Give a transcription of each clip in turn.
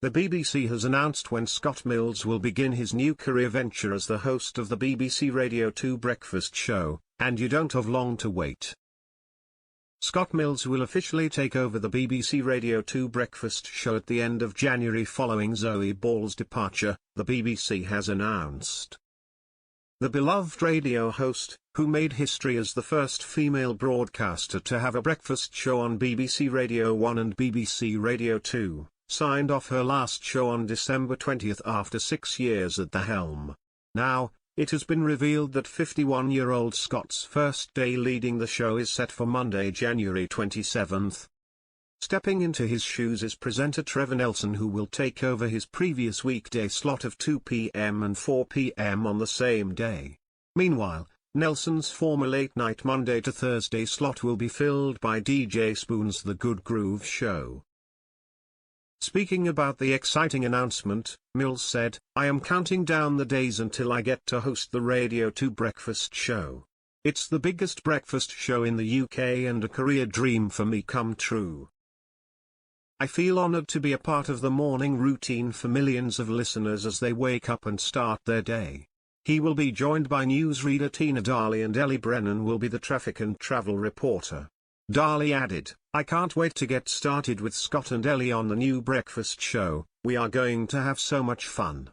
The BBC has announced when Scott Mills will begin his new career venture as the host of the BBC Radio 2 breakfast show, and you don't have long to wait. Scott Mills will officially take over the BBC Radio 2 breakfast show at the end of January following Zoe Ball's departure, the BBC has announced. The beloved radio host, who made history as the first female broadcaster to have a breakfast show on BBC Radio 1 and BBC Radio 2, signed off her last show on December 20 after 6 years at the helm. Now, it has been revealed that 51-year-old Scott's first day leading the show is set for Monday, January 27. Stepping into his shoes is presenter Trevor Nelson, who will take over his previous weekday slot of 2 p.m. and 4 p.m. on the same day. Meanwhile, Nelson's former late-night Monday to Thursday slot will be filled by DJ Spoon's The Good Groove Show. Speaking about the exciting announcement, Mills said, "I am counting down the days until I get to host the Radio 2 breakfast show. It's the biggest breakfast show in the UK and a career dream for me come true. I feel honoured to be a part of the morning routine for millions of listeners as they wake up and start their day." He will be joined by newsreader Tina Darley, and Ellie Brennan will be the traffic and travel reporter. Darley added, "I can't wait to get started with Scott and Ellie on the new breakfast show. We are going to have so much fun."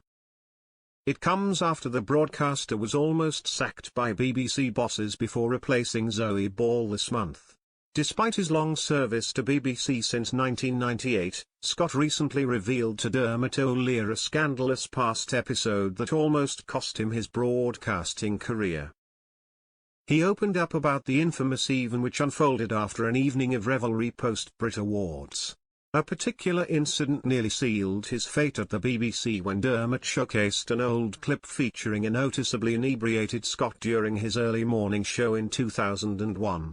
It comes after the broadcaster was almost sacked by BBC bosses before replacing Zoe Ball this month. Despite his long service to BBC since 1998, Scott recently revealed to Dermot O'Leary a scandalous past episode that almost cost him his broadcasting career. He opened up about the infamous even which unfolded after an evening of revelry post-Brit Awards. A particular incident nearly sealed his fate at the BBC when Dermot showcased an old clip featuring a noticeably inebriated Scott during his early morning show in 2001.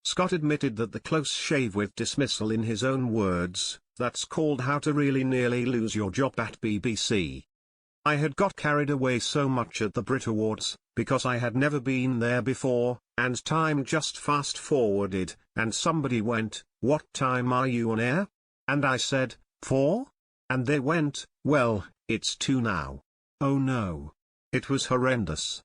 Scott admitted that the close shave with dismissal, in his own words, "That's called how to really nearly lose your job at BBC. I had got carried away so much at the Brit Awards, because I had never been there before, and time just fast-forwarded, and somebody went, 'What time are you on air?' And I said, 4? And they went, 'Well, it's 2 now.' Oh no. It was horrendous."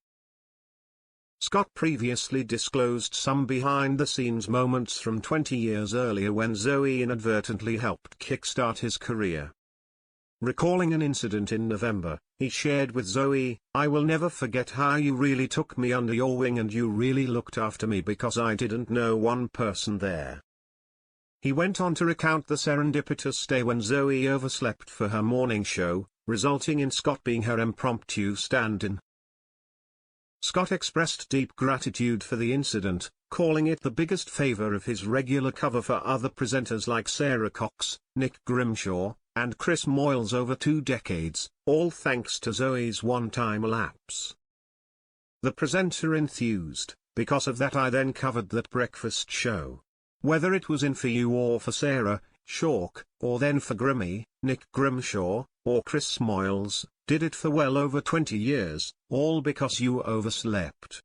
Scott previously disclosed some behind-the-scenes moments from 20 years earlier when Zoe inadvertently helped kickstart his career. Recalling an incident in November, he shared with Zoe, "I will never forget how you really took me under your wing and you really looked after me because I didn't know one person there." He went on to recount the serendipitous day when Zoe overslept for her morning show, resulting in Scott being her impromptu stand-in. Scott expressed deep gratitude for the incident, calling it the biggest favour of his regular cover for other presenters like Sarah Cox, Nick Grimshaw, and Chris Moyles over 2 decades, all thanks to Zoe's one-time lapse. The presenter enthused, "Because of that I then covered that breakfast show. Whether it was in for you or for Sarah, Chalk, or then for Grimmy, Nick Grimshaw, or Chris Moyles, did it for well over 20 years, all because you overslept."